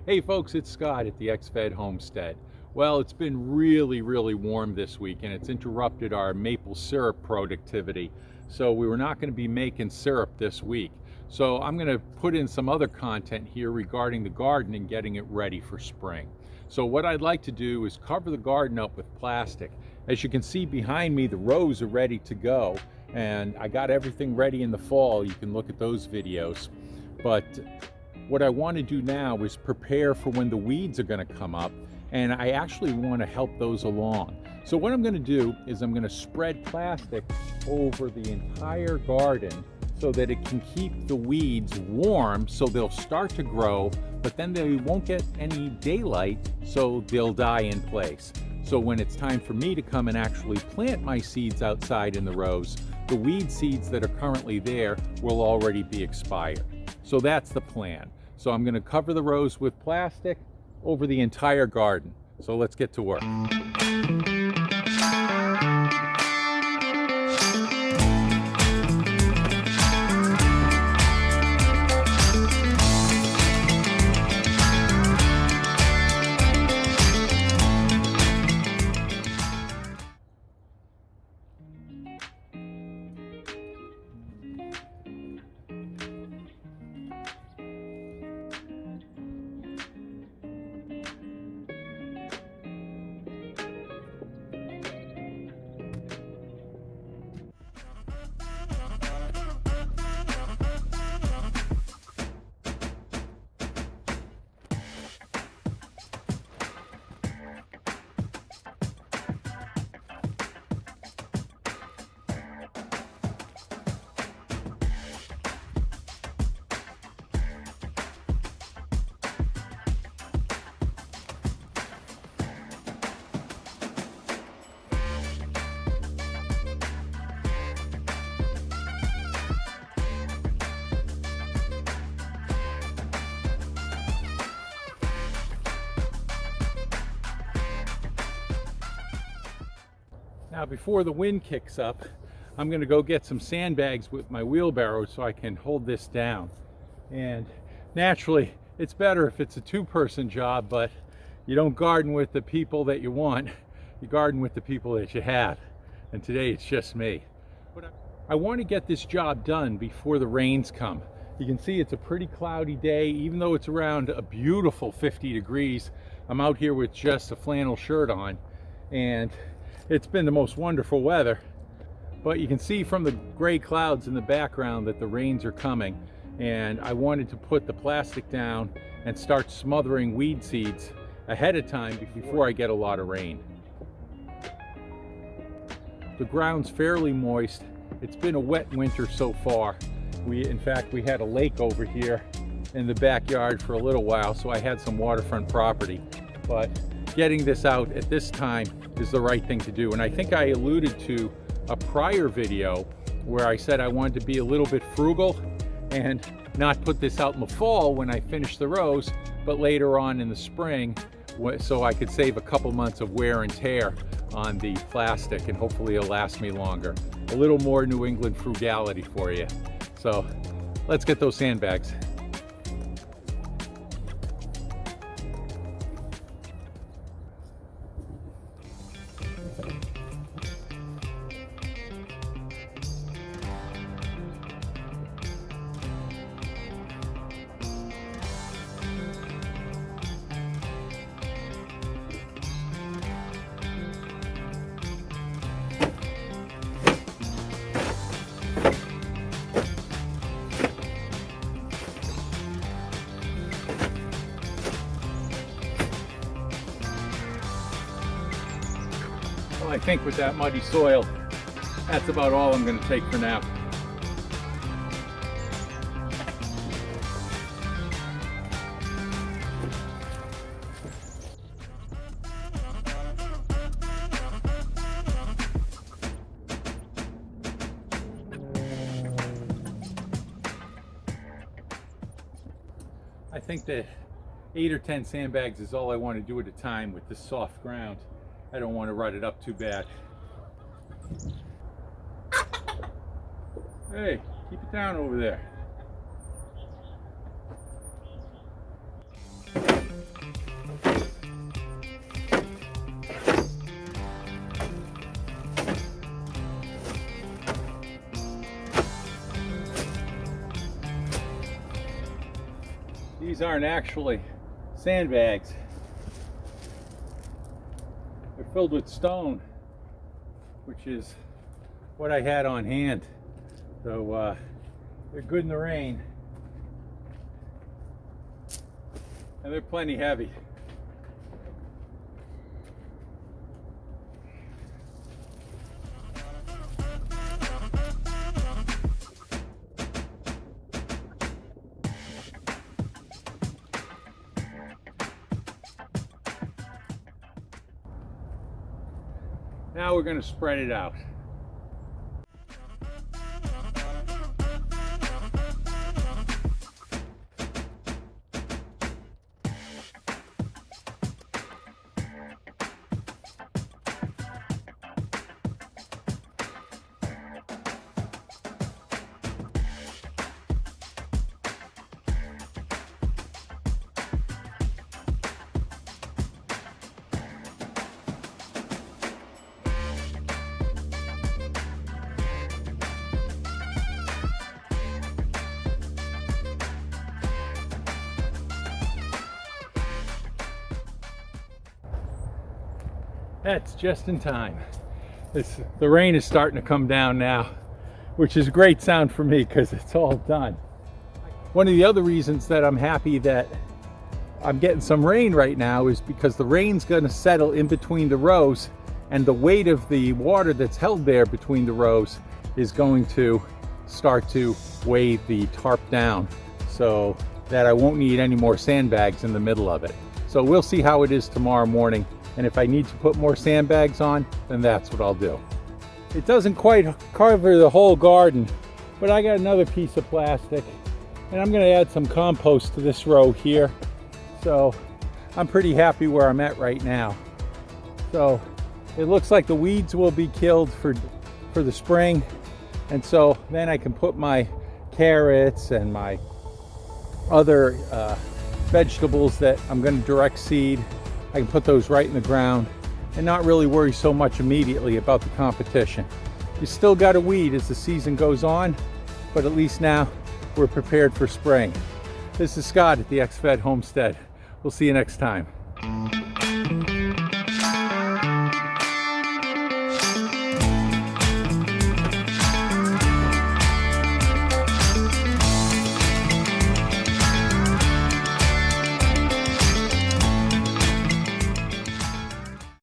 Hey folks, it's Scott at the XFed Homestead. Well, it's been really warm this week and it's interrupted our maple syrup productivity. So we were not going to be making syrup this week. So I'm going to put in some other content here regarding the garden and getting it ready for spring. So what I'd like to do is cover the garden up with plastic. As you can see behind me, the rows are ready to go and I got everything ready in the fall. You can look at those videos. But what I want to do now is prepare for when the weeds are going to come up, and I actually want to help those along. So what I'm going to do is I'm going to spread plastic over the entire garden so that it can keep the weeds warm so they'll start to grow, but then they won't get any daylight, so they'll die in place. So when it's time for me to come and actually plant my seeds outside in the rows, the weed seeds that are currently there will already be expired. So that's the plan. So I'm going to cover the rows with plastic over the entire garden. So let's get to work. Now before the wind kicks up, I'm going to go get some sandbags with my wheelbarrow so I can hold this down. And naturally, it's better if it's a two-person job, but you don't garden with the people that you want, you garden with the people that you have. And today it's just me. But I want to get this job done before the rains come. You can see it's a pretty cloudy day, even though it's around a beautiful 50 degrees. I'm out here with just a flannel shirt on, and it's been the most wonderful weather, but you can see from the gray clouds in the background that the rains are coming, and I wanted to put the plastic down and start smothering weed seeds ahead of time before I get a lot of rain. The ground's fairly moist. It's been a wet winter so far. In fact, we had a lake over here in the backyard for a little while, so I had some waterfront property, but getting this out at this time is the right thing to do. And I think I alluded to a prior video where I said I wanted to be a little bit frugal and not put this out in the fall when I finish the rows, but later on in the spring, so I could save a couple months of wear and tear on the plastic, and hopefully it'll last me longer. A little more New England frugality for you. So let's get those sandbags. Well, I think with that muddy soil, that's about all I'm going to take for now. I think that 8 or 10 sandbags is all I want to do at a time with this soft ground. I don't want to rut it up too bad. Hey, keep it down over there. These aren't actually sandbags. They're filled with stone, which is what I had on hand. So they're good in the rain. And they're plenty heavy. Now we're going to spread it out. That's just in time. The rain is starting to come down now, which is a great sound for me because it's all done. One of the other reasons that I'm happy that I'm getting some rain right now is because the rain's going to settle in between the rows, and the weight of the water that's held there between the rows is going to start to weigh the tarp down, so that I won't need any more sandbags in the middle of it. So we'll see how it is tomorrow morning. And if I need to put more sandbags on, then that's what I'll do. It doesn't quite cover the whole garden, but I got another piece of plastic, and I'm going to add some compost to this row here. So I'm pretty happy where I'm at right now. So it looks like the weeds will be killed for the spring, and so then I can put my carrots and my other vegetables that I'm going to direct seed. I can put those right in the ground and not really worry so much immediately about the competition. You still got to weed as the season goes on, but at least now we're prepared for spring. This is Scott at the XFed Homestead. We'll see you next time.